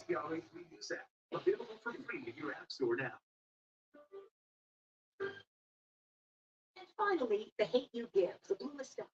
And finally, The Hate You Give, the Blue Mistake.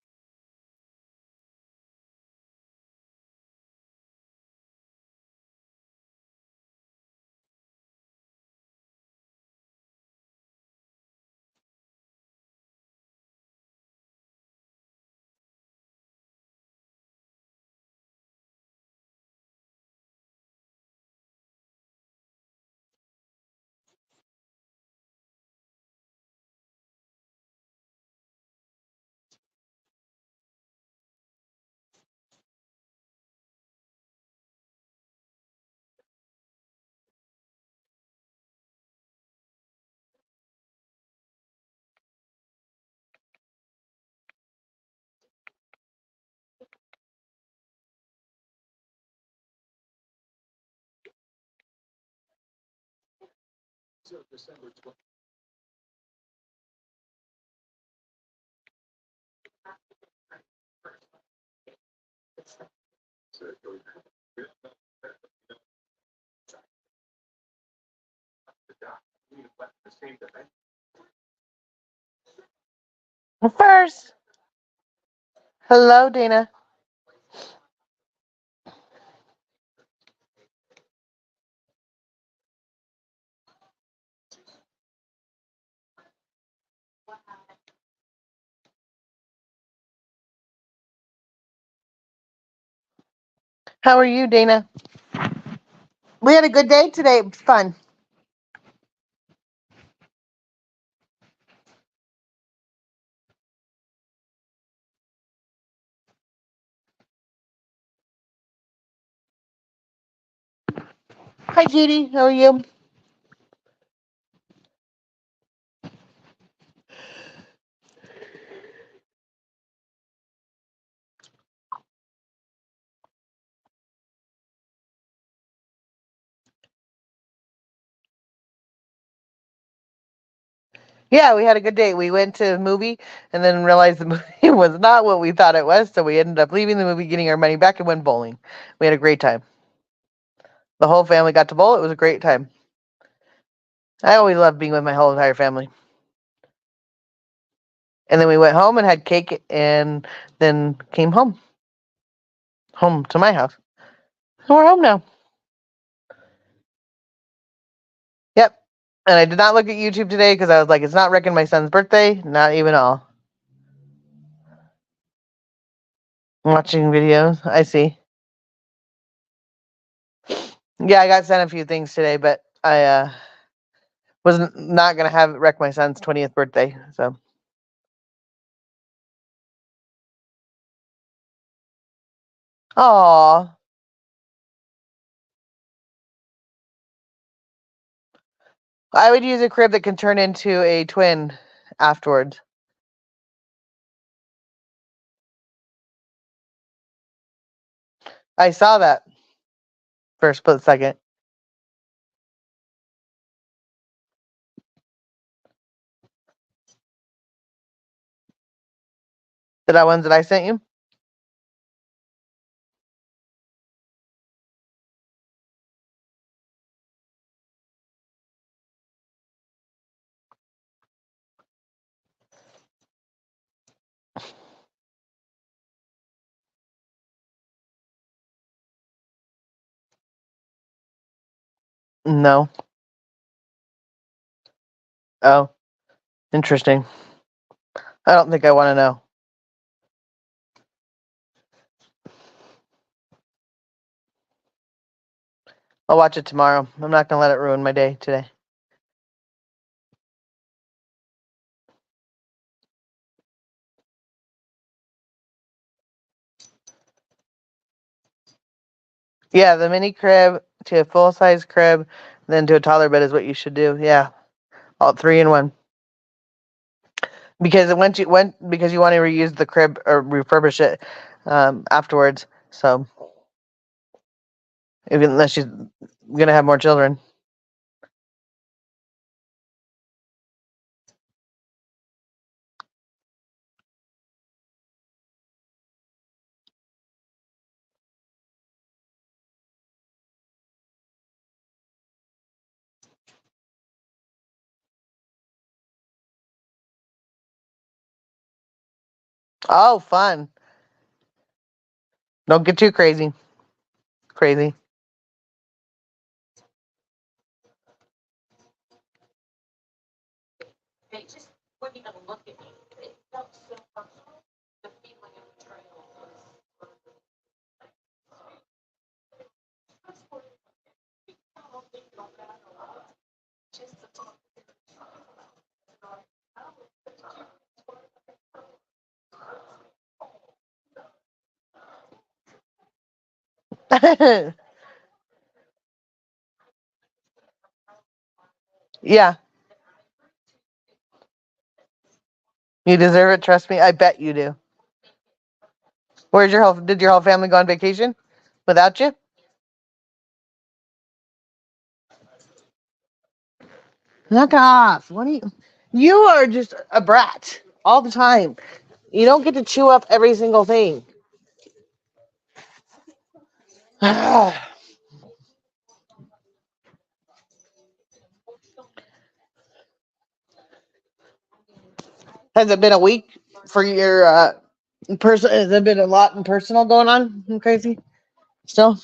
First, hello, Dana. How are you, Dana? We had a good day today. It was fun. Hi, Judy. How are you? Yeah, we had a good day. We went to a movie and then realized the movie was not what we thought it was, so we ended up leaving the movie, getting our money back, and went bowling. We had a great time. The whole family got to bowl. It was a great time. I always love being with my whole entire family. And then we went home and had cake and then came home to my house. And we're home now. Yep. And I did not look at YouTube today because I was like, it's not wrecking my son's birthday. Not even all. Watching videos. I see. Yeah, I got sent a few things today, but I was not going to have it wreck my son's 20th birthday. So, aw. I would use a crib that can turn into a twin afterwards. I saw that for a split second. Did that ones that I sent you? No. Oh, interesting. I don't think I want to know. I'll watch it tomorrow. I'm not going to let it ruin my day today. Yeah, the mini crib to a full size crib, then to a taller bed is what you should do. Yeah, all three in one. Because because you want to reuse the crib or refurbish it afterwards. So even unless she's gonna have more children. Oh, fun. Don't get too crazy. Crazy. They just wouldn't even look at me. It felt so personal. The feeling of betrayal was I don't think about that a lot. Just the thought that they were talking about it. And I Yeah, you deserve it. Trust me. I bet you do. Where's your whole? Did your whole family go on vacation without you? Knock off. What are you? You are just a brat all the time. You don't get to chew up every single thing. Has it been a week for your person? Has there been a lot in personal going on? Crazy still,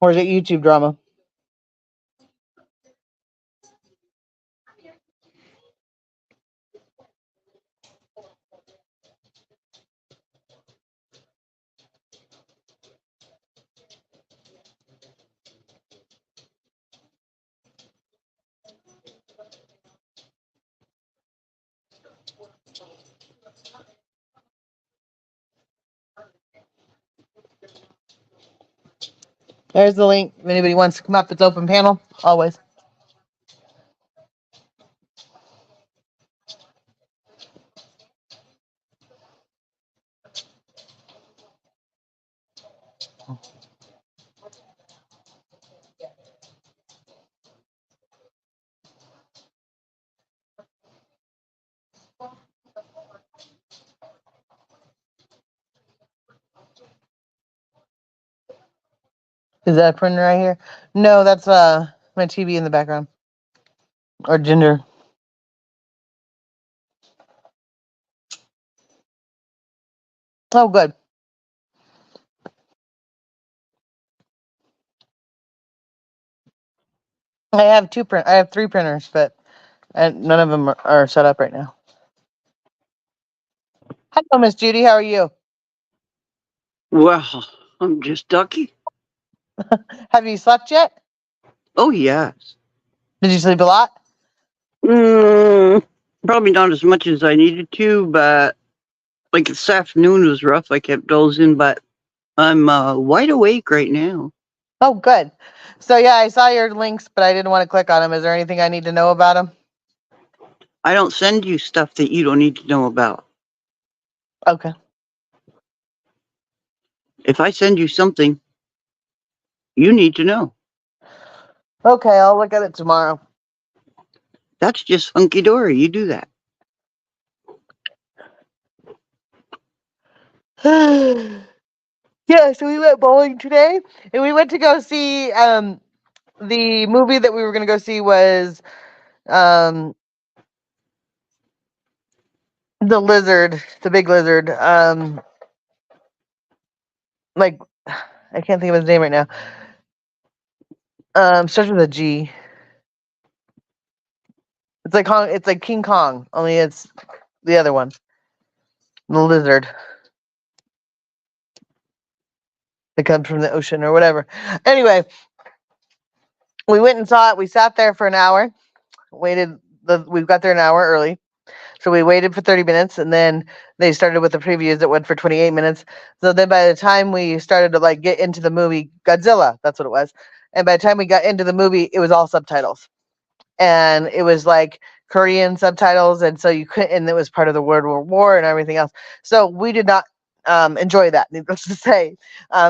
or is it YouTube drama? There's the link. If anybody wants to come up, it's open panel always. Is that a printer right here? No, that's my TV in the background or Ginger. Oh, good. I have I have three printers, but none of them are set up right now. Hello, Miss Judy. How are you? Well, I'm just ducky. Have you slept yet? Oh, yes. Did you sleep a lot? Mm, Probably not as much as I needed to, but like this afternoon was rough. I kept dozing, but I'm wide awake right now. Oh, good. So yeah, I saw your links, but I didn't want to click on them. Is there anything I need to know about them? I don't send you stuff that you don't need to know about. Okay. If I send you something, you need to know. Okay, I'll look at it tomorrow. That's just hunky dory. You do that. Yeah, so we went bowling today, and we went to go see the movie that we were going to go see was um the lizard, the big lizard. Like I can't think of his name right now. Starts with a G. It's like It's like King Kong, only it's the other one, the lizard that comes from the ocean or whatever. Anyway, we went and saw it. We sat there for an hour. We got there an hour early. So we waited for 30 minutes, and then they started with the previews that went for 28 minutes. So then by the time we started to like get into the movie Godzilla, that's what it was. And by the time we got into the movie, it was all subtitles. And it was like Korean subtitles, and so you couldn't, and it was part of the World War and everything else. So we did not enjoy that, needless to say.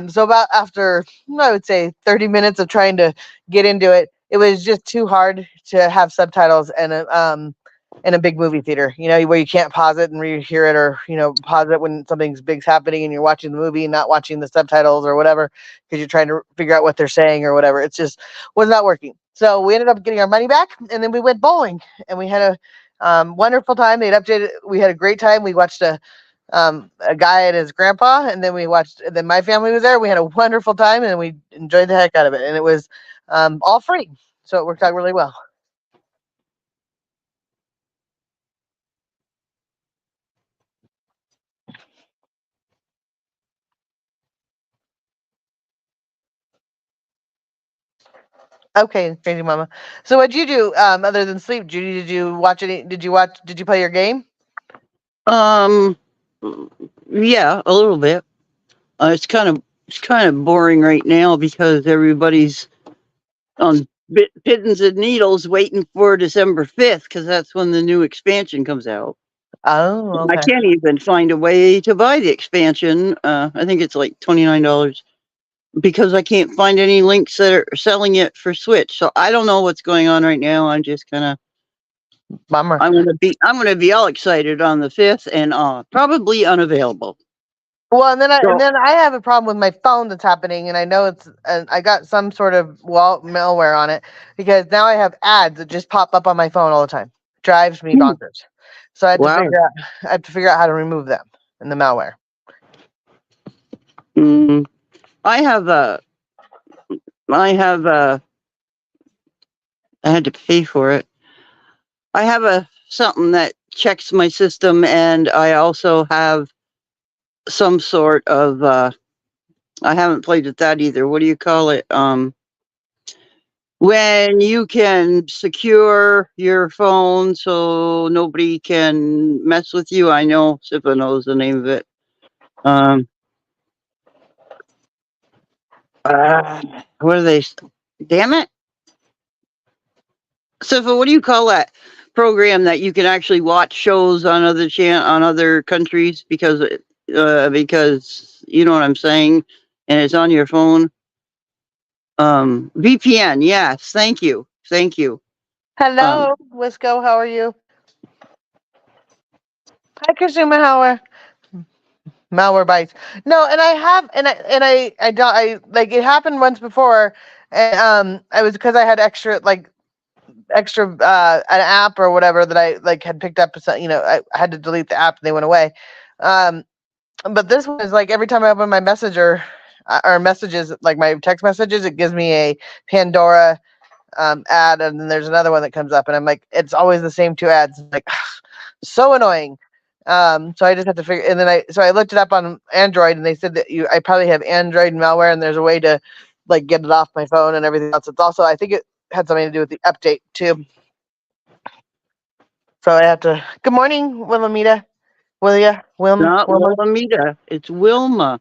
So about after I would say 30 minutes of trying to get into it, it was just too hard to have subtitles and in a big movie theater, where you can't pause it and rehear it, or pause it when something's big's happening and you're watching the movie and not watching the subtitles or whatever because you're trying to figure out what they're saying or whatever. It's just was not working. So we ended up getting our money back, and then we went bowling, and we had Wonderful time. They'd updated. We had a great time. We watched a guy and his grandpa, and then we watched. And then my family was there. We had a wonderful time, and we enjoyed the heck out of it. And it was all free, so it worked out really well. Okay, crazy mama. So what'd you do other than sleep, Judy? Did you watch any? Did you watch? Did you play your game? Um, yeah, a little bit. It's kind of boring right now because everybody's on pins and needles waiting for December 5th because that's when the new expansion comes out. Oh, I okay. can't even find a way to buy the expansion. I think it's like $29 because I can't find any links that are selling it for Switch. So I don't know what's going on right now. I'm just kind of Bummer. I'm gonna be all excited on the 5th and probably unavailable. Well, and then So I have a problem with my phone that's happening, and I know it's and I got some sort of malware on it because now I have ads that just pop up on my phone all the time. Drives me bonkers. So wow. I have to figure out how to remove them and the malware. Mm, I have I have I had to pay for it. I have a something that checks my system, and I also have some sort of I haven't played with that either. What do you call it? When you can secure your phone so nobody can mess with you. I know Sipa knows the name of it. Um, what are they? Damn it, Sipa. What do you call that program that you can actually watch shows on on other countries because you know what I'm saying, and it's on your phone. VPN. Yes, thank you, thank you. Um, Hello, Wisco. How are you? Hi, Kasuma. How are? Malware bites. No, and I have, I don't, I like it happened once before, and I was because I had extra an app or whatever that I like had picked up. So, I had to delete the app and they went away. Um, but this one is like every time I open my messenger or messages, like my text messages, it gives me a Pandora ad, and then there's another one that comes up, and I'm like, it's always the same two ads. It's like, so annoying. So I just have to figure, and then I looked it up on Android, and they said that I probably have Android malware, and there's a way to like get it off my phone and everything else. It's also, I think it had something to do with the update too. So I have to. Good morning, Wilhelmina. not Wilma. Wilhelmina. It's Wilma.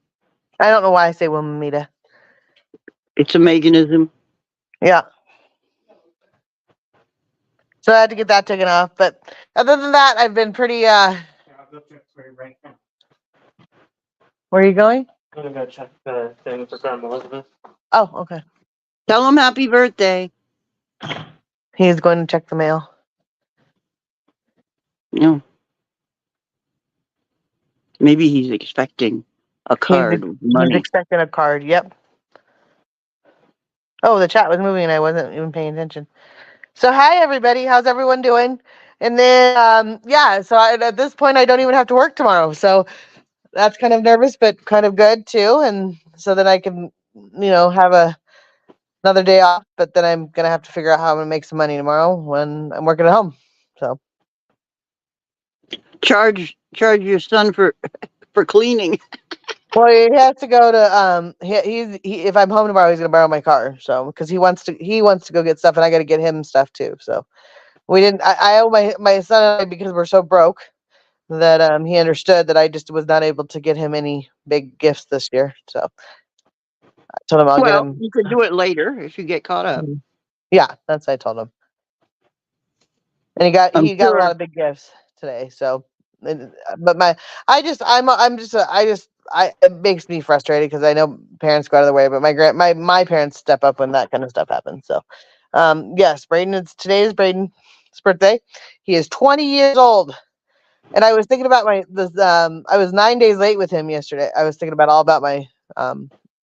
I don't know why I say Wilhelmina. It's a Meganism. Yeah. So I had to get that taken off. But other than that, I've been pretty. Where are you going? I'm gonna go check the thing for Grandma Elizabeth. Oh, okay. Tell him happy birthday. He's going to check the mail. No. Maybe he's expecting a card with He's money. expecting a card. Yep. Oh, the chat was moving and I wasn't even paying attention. So hi everybody, how's everyone doing? And then yeah, so at this point I don't even have to work tomorrow. So that's kind of nervous, but kind of good too. And so that I can, have another day off. But then I'm gonna have to figure out how I'm gonna make some money tomorrow when I'm working at home. So Charge your son for cleaning. well, he has to go to if I'm home tomorrow, he's gonna borrow my car. So because he wants to go get stuff, and I got to get him stuff too. So we didn't. I owe my son and I, because we're so broke, that he understood that I just was not able to get him any big gifts this year. So I told him I'll get Well, him. you could do it later if you get caught up. Yeah, that's what I told him, and I'm he got a lot sure. of big gifts today. So, but it makes me frustrated because I know parents go out of the way, but my parents step up when that kind of stuff happens. So, yes, today is Braden's birthday. He is 20 years old. And I was thinking about I was 9 days late with him yesterday. I was thinking about all about my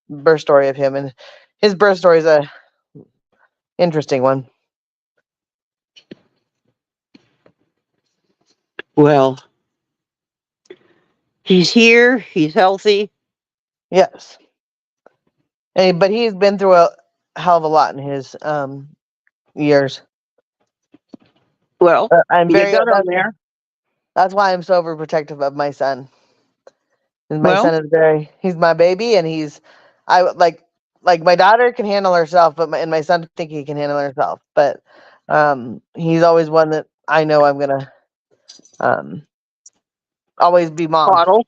birth story of him, and his birth story is a interesting one. Well, he's here. He's healthy. Yes. But he's been through a hell of a lot in his years. Well, I'm you very got him there. that's why I'm so overprotective of my son. And my Well, son is he's my baby, and I like my daughter can handle herself, but my son think he can handle herself. But he's always one that I know I'm gonna um always be mom. Bottle.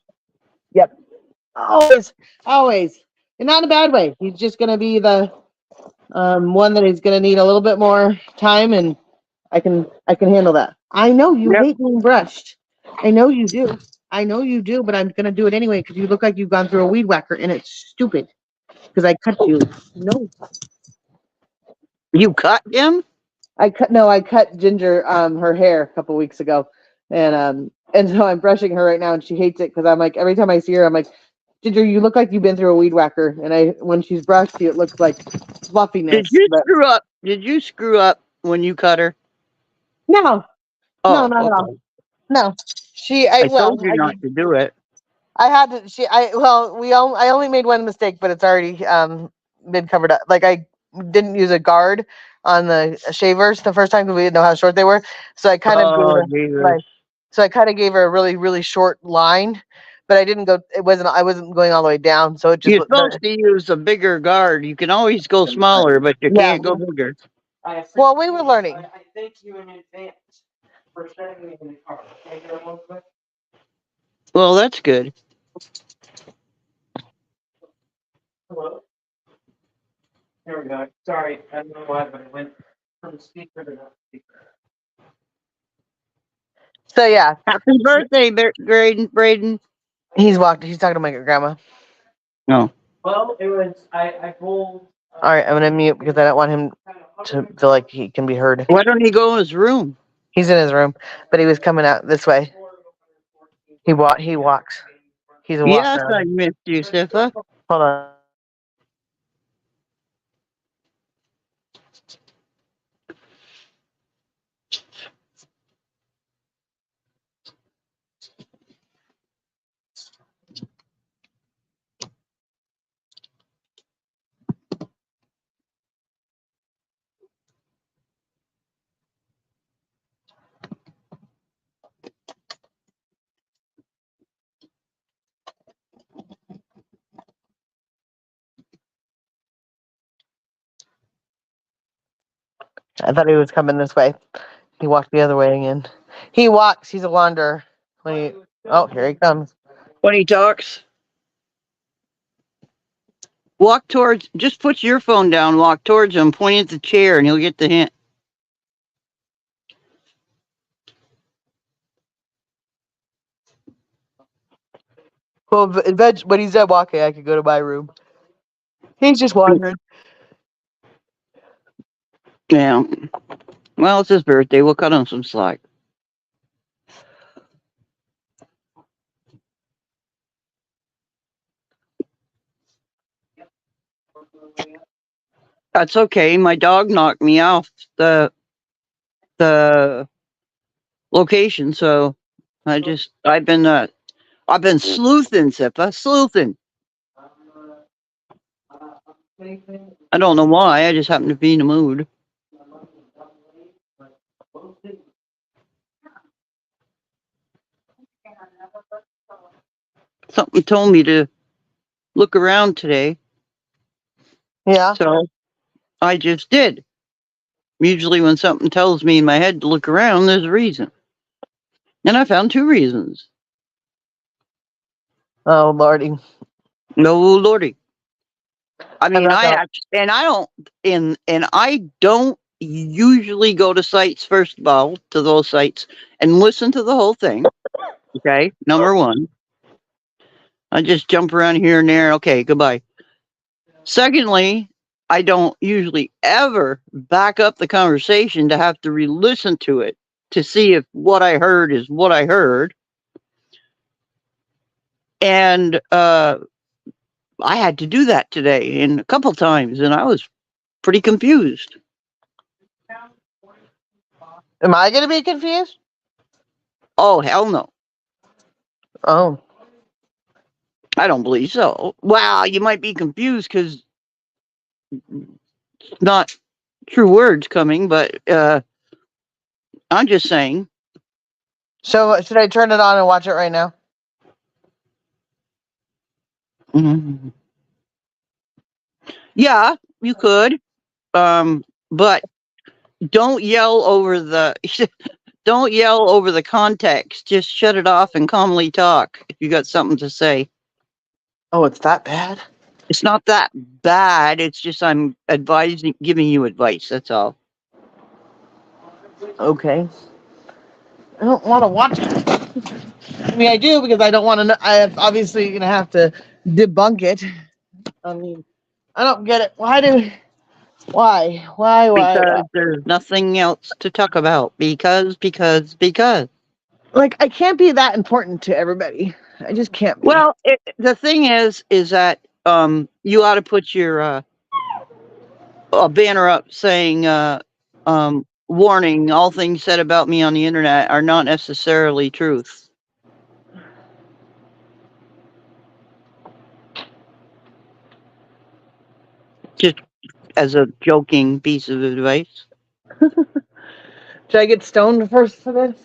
Yep. Always, always. And not in a bad way. He's just gonna be the one that is gonna need a little bit more time, and I can handle that. I know you Yep. hate being brushed. I know you do. I know you do, but I'm gonna do it anyway because you look like you've gone through a weed whacker, and it's stupid because I cut you. No, You cut him? I cut Ginger her hair a couple weeks ago, and so I'm brushing her right now, and she hates it because I'm like every time I see her, I'm like, Ginger, you look like you've been through a weed whacker, and when she's brushed, it looks like fluffiness. Did you But screw up? Did you screw up when you cut her? no, no, Oh, not at all. okay. No, I told you not to do it. I had to. I only made one mistake, but it's already been covered up. Like I didn't use a guard on the shavers the first time because we didn't know how short they were. So I kind of gave Oh, her Jesus. so I kind of gave her a really really short line, but I didn't go. I wasn't going all the way down. So it just You're supposed to use a bigger guard. You can always go smaller, but you Yeah. can't go bigger. Well, we were learning. I thank you in advance for sharing me in the car. Can I get one quick? Well, that's good. Hello? There we go. Sorry, I don't know why, but it went from speaker to not speaker. So yeah, Happy birthday, Braden. he's talking to my grandma. No. Well, it was, I rolled. All right, I'm gonna mute because I don't want him to feel like he can be heard. Why don't he go in his room? He's in his room, but he was coming out this way. He walks. He's a Yes, walker. I missed you, Sifa. Hold on. I thought he was coming this way. He walked the other way again. He walks. He's a wanderer. Oh, here he comes. When he talks, just put your phone down, walk towards him, point at the chair, and he'll get the hint. Well, when he's done walking, I could go to my room. He's just wandering. Yeah. Well, it's his birthday. We'll cut him some slack. That's okay. My dog knocked me off the location, so I've been sleuthing, Sifa, sleuthing. I don't know why. I just happen to be in the mood. Something told me to look around today, Yeah. so I just did. Usually when something tells me in my head to look around, there's a reason. And I found 2 reasons. Oh lordy. No lordy. I mean, not I gonna- actually, and I don't usually go to sites first of all, to those sites and listen to the whole thing. Okay, number 1. I just jump around here and there. Okay, goodbye. Secondly, I don't usually ever back up the conversation to have to re-listen to it to see if what I heard is what I heard. And I had to do that today and a couple times, and I was pretty confused. Am I going to be confused? Oh, hell no. Oh, I don't believe so. Wow, you might be confused because not true words coming, but I'm just saying. so should I turn it on and watch it right now? Mhm. Yeah, you could. But don't yell over the don't yell over the context. Just shut it off and calmly talk if you got something to say. Oh, it's that bad? It's not that bad. It's just I'm giving you advice. That's all. Okay. I don't want to watch it. I mean, I do because I don't want to know. I am obviously going to have to debunk it. I mean, I don't get it. Why? Because there's nothing else to talk about. Because. Like, I can't be that important to everybody. I just can't be. Well, the thing is that you ought to put your a banner up saying warning: all things said about me on the internet are not necessarily truth. Just as a joking piece of advice. Should I get stoned first for this?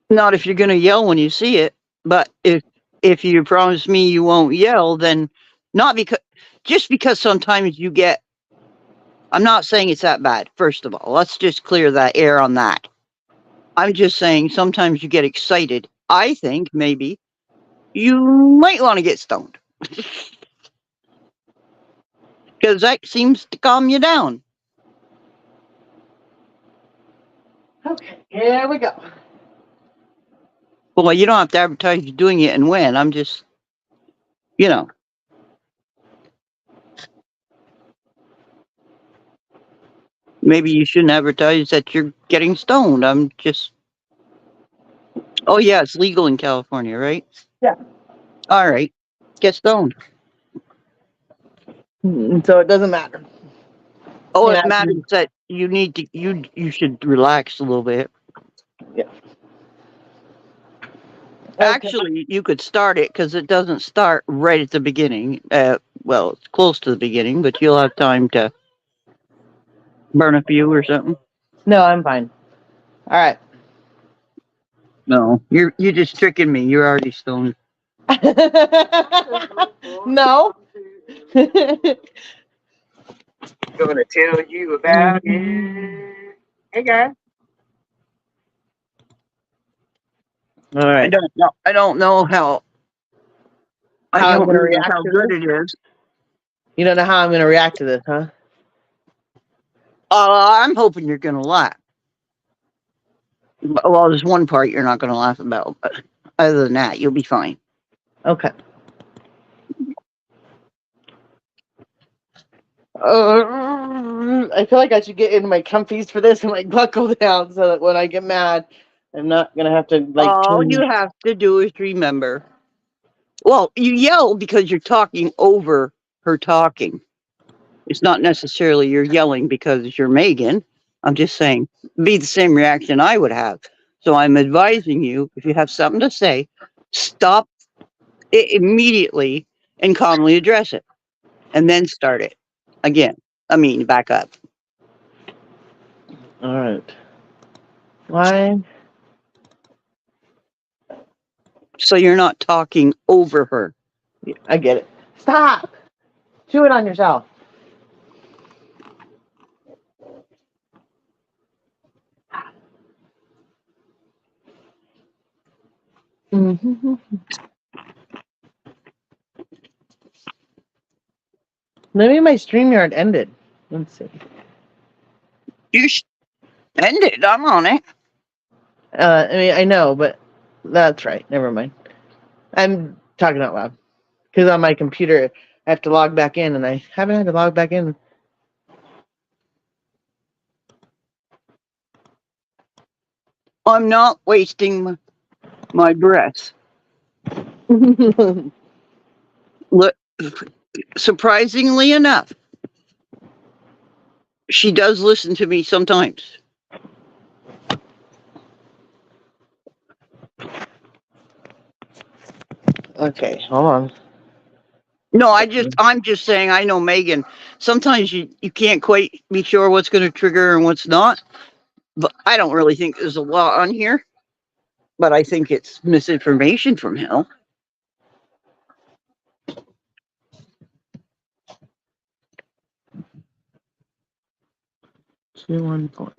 Not if you're going to yell when you see it, but if you promise me you won't yell, then not because just because sometimes you get. I'm not saying it's that bad. First of all, let's just clear that air on that. I'm just saying sometimes you get excited. I think maybe you might want to get stoned because that seems to calm you down. Okay, here we go. Well, you don't have to advertise you're doing it and when. I'm just, you know. Maybe you shouldn't advertise that you're getting stoned. I'm just. Oh, yeah, it's legal in California, right? Yeah. All right. Get stoned. So it doesn't matter. Oh, Yeah. it matters that you need to, you should relax a little bit. Yeah. Okay. Actually, you could start it because it doesn't start right at the beginning. Well, it's close to the beginning, but you'll have time to burn a few or something. No, I'm fine. All right. No, you're just tricking me. You're already stoned. No. Gonna tell you about it. Hey guys. All right. I don't know. I don't know how. I How I'm don't gonna know react how to good this? it is. You don't know how I'm gonna react to this, huh? I'm hoping you're gonna laugh. Well, there's one part you're not gonna laugh about, but other than that, you'll be fine. Okay. I feel like I should get in my comfies for this and like buckle down so that when I get mad, I'm not gonna have to like. All change. you have to do is remember. Well, you yell because you're talking over her talking. It's not necessarily you're yelling because you're Megan. I'm just saying, be the same reaction I would have. So I'm advising you, if you have something to say, stop it immediately and calmly address it, and then start it again. I mean, back up. All right. Why? So you're not talking over her. I get it. Stop. Chew it on yourself. Mm-hmm. Maybe my StreamYard ended. Let's see. You should end it. I'm on it. I mean, I know, but that's right. Never mind. I'm talking out loud because on my computer I have to log back in, and I haven't had to log back in. I'm not wasting my breath. Look, surprisingly enough, she does listen to me sometimes. Okay, hold on. No, I'm just saying, I know Megan. Sometimes you can't quite be sure what's going to trigger and what's not. But I don't really think there's a lot on here. But I think it's misinformation from hell. Two, 1, 4.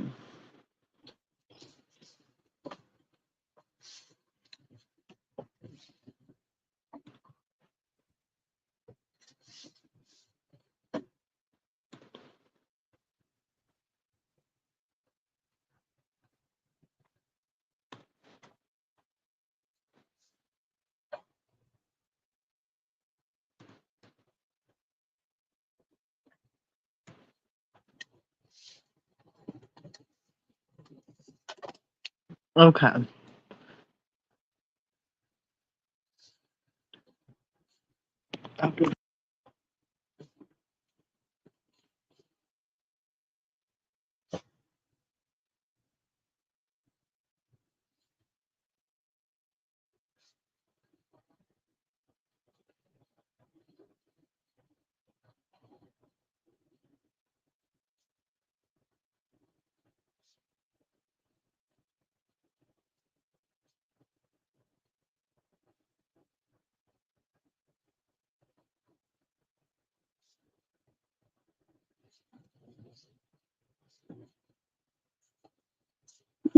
Okay.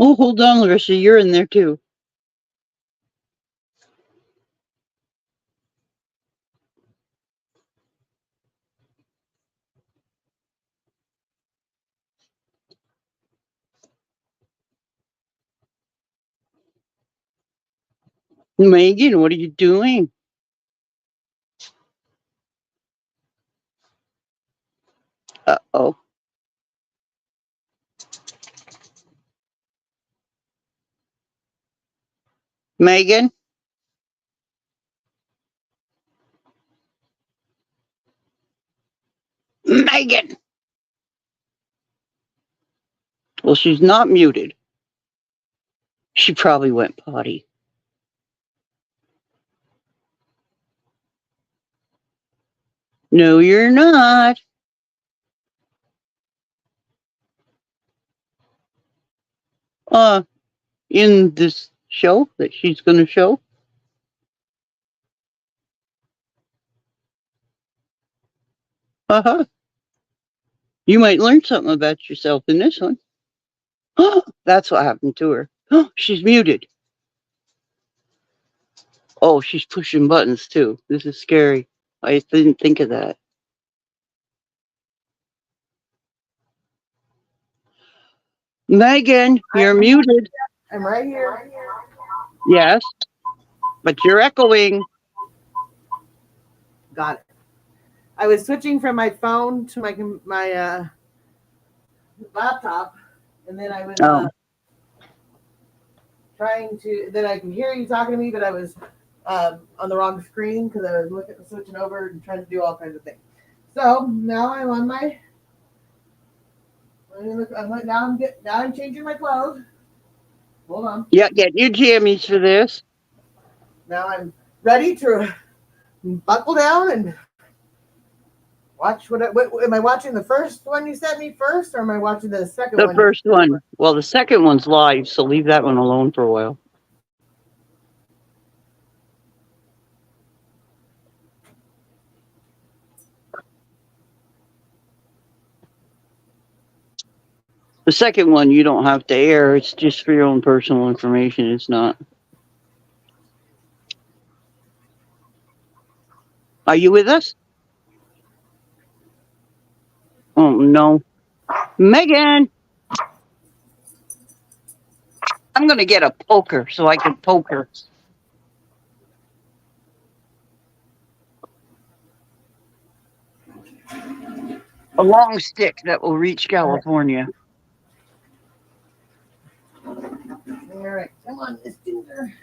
Oh, hold on, Larissa. You're in there too. Megan, what are you doing? Uh-oh. Megan? Megan! Well, she's not muted. She probably went potty. No, you're not. In this show that she's going to show? Uh-huh. You might learn something about yourself in this one. That's what happened to her. She's muted. Oh, she's pushing buttons too. This is scary. I didn't think of that. Megan, you're muted. I'm right here. Yes, but you're echoing. Got it. I was switching from my phone to my laptop, and then I was trying to. Then I can hear you talking to me, but I was on the wrong screen because I was switching over and trying to do all kinds of things. So now I'm on my. Now I'm changing my clothes. Hold on. Yeah, get your jammies for this. Now I'm ready to buckle down and watch what am I watching the first one you sent me first, or am I watching the second one? The first one. Well, the second one's live, so leave that one alone for a while. The second one you don't have to air. It's just for your own personal information. It's not. Are you with us? Oh, no. Megan! I'm going to get a poker so I can poke her. A long stick that will reach California. All right, come on, Miss Ginger.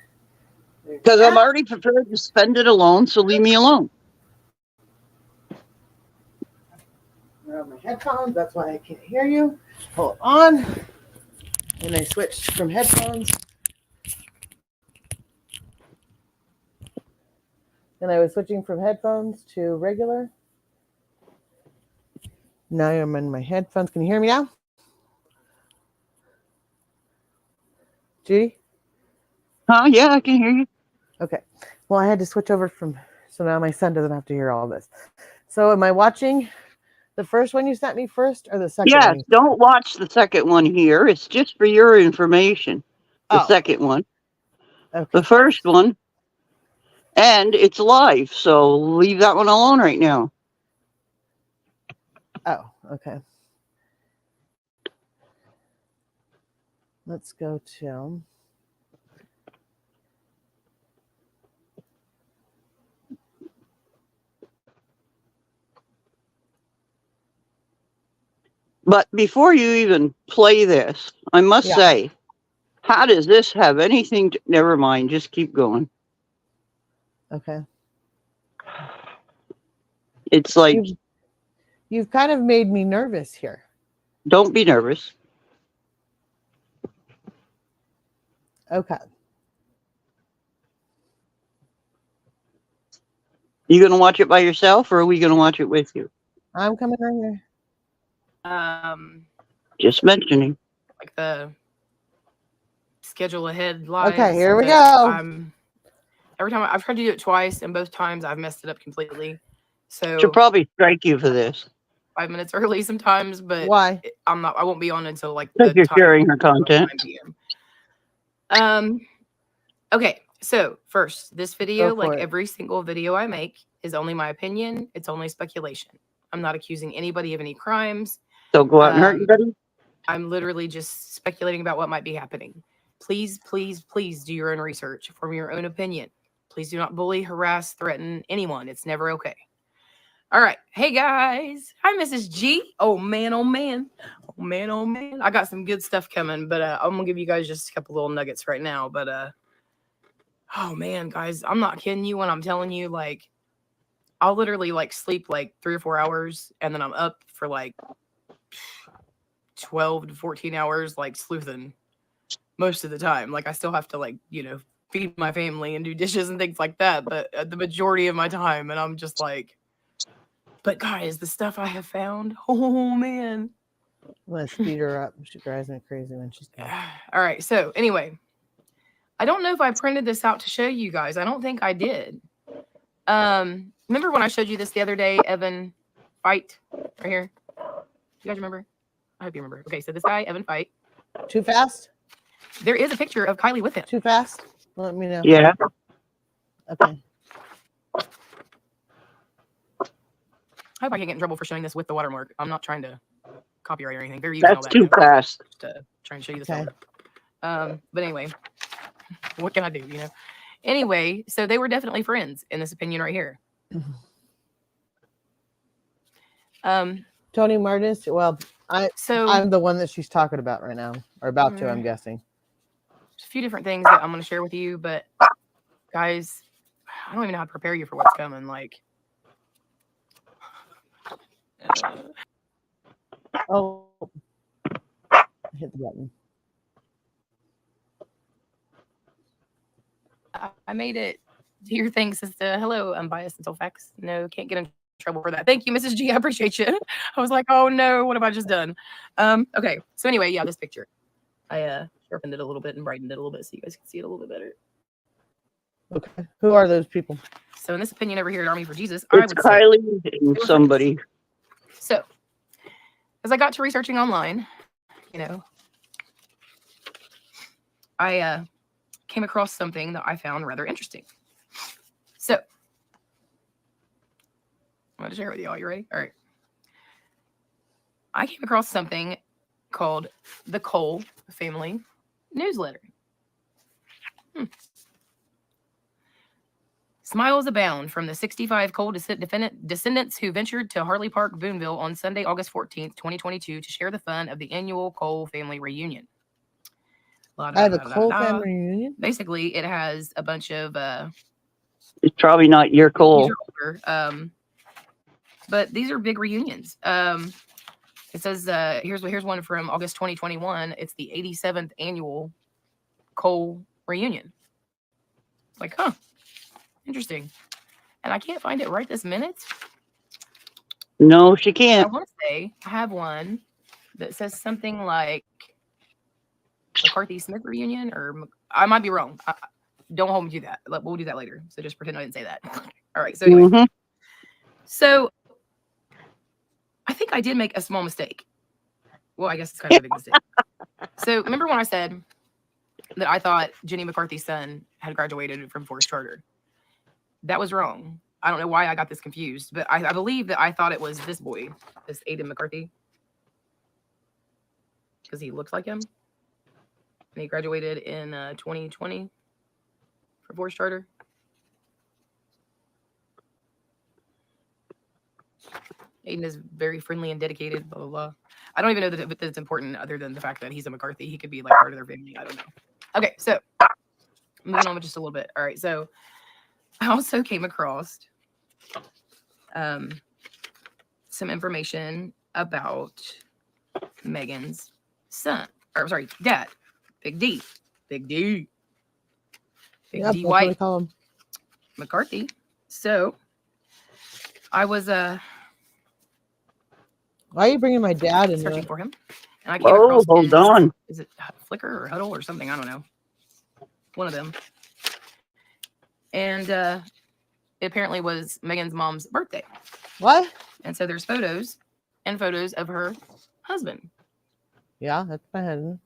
Because I'm already prepared to spend it alone, so leave me alone. On my headphones, that's why I can't hear you. Hold on. And I switched from headphones. and I was switching from headphones to regular. Now I'm in my headphones. Can you hear me now? Judy? Huh? Yeah, I can hear you. Okay. Well, I had to switch over from, so now my son doesn't have to hear all this. So am I watching the first one you sent me first or the second Yes, one? don't watch the second one here. It's just for your information. The Oh, second one. okay. The first one. And it's live, so leave that one alone right now. Oh, okay. Let's go to. But before you even play this, I must Yeah. say, how does this have anything to, never mind, just keep going. Okay. It's like, You've kind of made me nervous here. don't be nervous. Okay. You gonna watch it by yourself, or are we gonna watch it with you? I'm coming right here. Just mentioning. Like the schedule ahead live. Okay, here we that go. Every time I've tried to do it twice, and both times I've messed it up completely. So She'll probably strike you for this. 5 minutes early sometimes, but Why? I won't be on until like Because the you're time sharing her content. 9 p.m. Okay, so first, this video, Go for like it. every single video I make, is only my opinion. It's only speculation. I'm not accusing anybody of any crimes. Don't go out and hurt anybody. I'm literally just speculating about what might be happening. Please, please, please do your own research, form your own opinion. Please do not bully, harass, threaten anyone. It's never okay. All right. Hey, guys. Hi, Mrs. G. Oh, man. Oh, man. Oh, man. Oh, man. I got some good stuff coming, but I'm going to give you guys just a couple little nuggets right now. But, oh, man, guys, I'm not kidding you when I'm telling you, like, I'll literally, like, sleep, like, 3 or 4 hours, and then I'm up for, like, 12 to 14 hours, like, sleuthing most of the time. Like, I still have to, like, you know, feed my family and do dishes and things like that, but the majority of my time, and I'm just like, but guys, the stuff I have found, oh man. I'm gonna speed her up. She drives me crazy when she's done. All right, so anyway, I don't know if I printed this out to show you guys. I don't think I did. Remember when I showed you this the other day, Evan Fight, right here? You guys remember? I hope you remember. Okay, so this guy, Evan Fight. Too fast? There is a picture of Kylie with him. Too fast? Let me know. Yeah. Okay. I hope I can't get in trouble for showing this with the watermark. I'm not trying to copyright or anything. They're using all That's that. too fast. Just trying to show you this. Okay. But anyway, what can I do? You know. Anyway, so they were definitely friends in this opinion right here. Tony Martinez. Well, So I'm the one that she's talking about right now, or about to. I'm guessing. there's a few different things that I'm going to share with you, but guys, I don't even know how to prepare you for what's coming. Like, Oh, I hit the button. I made it. Do your thing, sister. Hello, unbiased until facts. No, can't get in trouble for that. Thank you, Mrs. G. I appreciate you. I was like, oh no, what have I just done? Okay. So anyway, yeah, this picture. I sharpened it a little bit and brightened it a little bit so you guys can see it a little bit better. Okay. Who are those people? So in this opinion over here at Army for Jesus, I It's would say, Kylie and somebody. so as I got to researching online, you know, I came across something that I found rather interesting. So I'm going to share it with you all. You ready? All right. I came across something called the Cole Family Newsletter. Smiles abound from the 65 Cole descendants who ventured to Harley Park, Boonville on Sunday, August 14th, 2022 to share the fun of the annual Cole family reunion. I have a Cole family reunion. Basically, it has a bunch of It's probably not your Cole. these are older, but these are big reunions. It says here's one from August 2021. It's the 87th annual Cole reunion. Like, huh, interesting. and I can't find it right this minute. No, she I can't. want to say I have one that says something like McCarthy Smith reunion, or I might be wrong. Don't hold me to that. We'll do that later. So just pretend I didn't say that. All right. So anyway, Mhm. so I think I did make a small mistake. Well, I guess it's kind of a big mistake. So remember when I said that I thought Jenny McCarthy's son had graduated from Forest Charter? That was wrong. I don't know why I got this confused, but I believe that I thought it was this boy, this Aiden McCarthy, because he looks like him. And he graduated in 2020 for Forest Charter. Aiden is very friendly and dedicated, blah, blah, blah. I don't even know that it's important other than the fact that he's a McCarthy. He could be like part of their family. I don't know. Okay, so moving on with just a little bit. All right, so I also came across some information about Megan's son, or sorry, dad, Big D. Big D. Big Yep, D that's what we White call him. McCarthy. So I was Why are you bringing my dad in searching there? for him, and I came Oh, across hold on. is it Flickr or Huddle or something? I don't know. One of them. And it apparently was Megan's mom's birthday. What? And so there's photos of her husband. Yeah, that's my husband.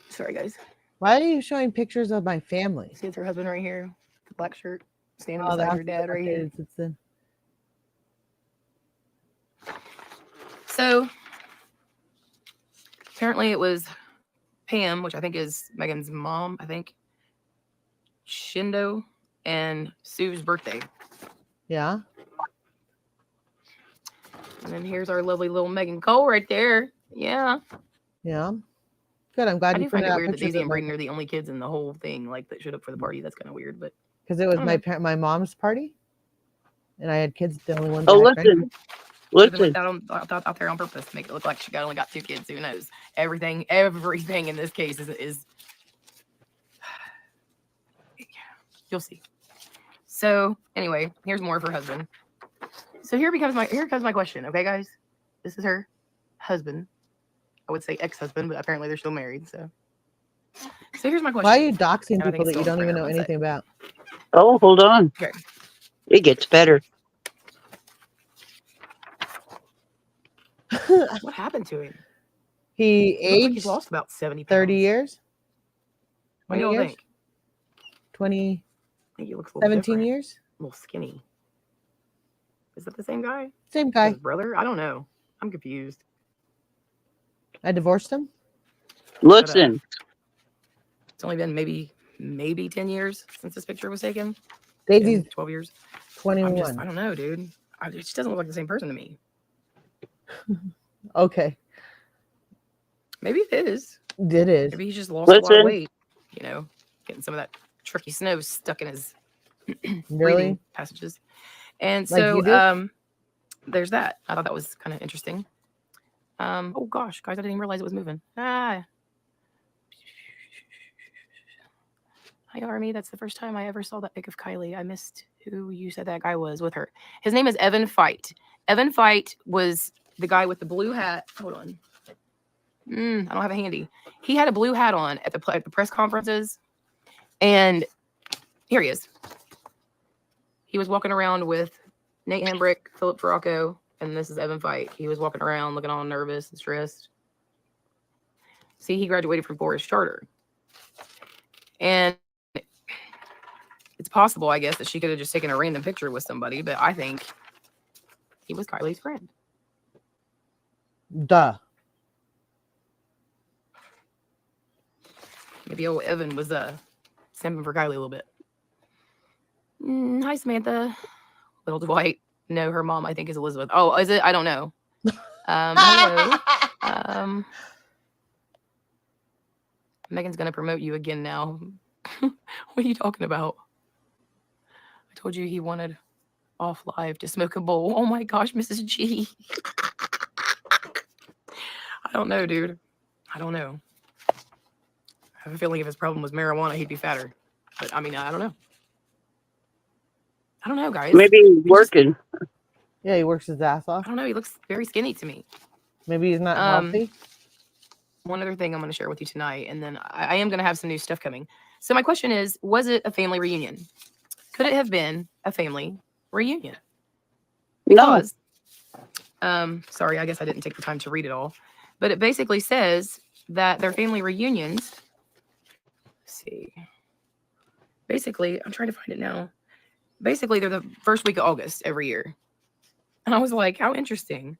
Sorry, guys. Why are you showing pictures of my family? See, it's her husband right here, the black shirt, standing Oh, beside that's her dad right here. updated since then. So apparently it was Pam, which I think is Megan's mom, I think, Shindo, and Sue's birthday. Yeah. And then here's our lovely little Megan Cole right there. Yeah. Yeah. Good. I'm glad I you do find printed it out weird that pictures Daisy of and my, Braden are the only kids in the whole thing, like that showed up for the party. That's kind of weird, but because it was I my don't my mom's party, and I had kids. The only ones. Oh, that I listen. should have Listen. left that out there on purpose to make it look like she only got 2 kids. Who knows? Everything in this case is you'll see. So anyway, here's more of her husband. So here comes my question. Okay, guys, this is her husband. I would say ex-husband, but apparently they're still married. So here's my question. Why are you doxing And I think people it's that you still don't even prayer. know One anything about? Oh, hold on. Okay. It gets better. What happened to him? He He looks like he's aged lost about 70 pounds. 30 years, What do 20 y'all years, think? 20, I think he looks a little 17 different. years. A little skinny. Is that the same guy? Same guy. His brother? I don't know. I'm confused. I divorced him. Listen. It's only been maybe 10 years since this picture was taken. Daisy's 12 years. 21. I don't know, dude. It just doesn't look like the same person to me. Okay. Maybe it is. It is. Maybe he's just lost a lot of Listen. weight. You know, getting some of that tricky snow stuck in his Really? breathing passages. And Like so you do? there's that. I thought that was kind of interesting. Oh gosh, guys, I didn't even realize it was moving. Hi Army, that's the first time I ever saw that pic of Kylie. I missed who you said that guy was with her. His name is Evan Fight. Evan Fight was the guy with the blue hat. Hold on. I don't have it handy. He had a blue hat on at the press conferences. And here he is. He was walking around with Nate Hambrick, Philip Ferracco, and this is Evan Fight. He was walking around looking all nervous and stressed. See, he graduated from Forest Charter. And it's possible, I guess, that she could have just taken a random picture with somebody, but I think he was Kylie's friend. Duh. Maybe old Evan was simping for Kylie a little bit. Hi, Samantha. Little Dwight. No, her mom, I think, is Elizabeth. Oh, is it? I don't know. Hello. Megan's going to promote you again now. What are you talking about? I told you he wanted off live to smoke a bowl. Oh my gosh, Mrs. G. I don't know, dude. I don't know. I have a feeling if his problem was marijuana, he'd be fatter. But I mean, I don't know. I don't know, guys. Maybe he's He just- working. Yeah, he works his ass off. I don't know. He looks very skinny to me. Maybe he's not Um, healthy. One other thing I'm going to share with you tonight, and then I am going to have some new stuff coming. So my question is, was it a family reunion? Could it have been a family reunion? No. Because, sorry, I guess I didn't take the time to read it all, but it basically says that their family reunions. Let's see. Basically, I'm trying to find it now. Basically, they're the first week of August every year, and I was like, how interesting.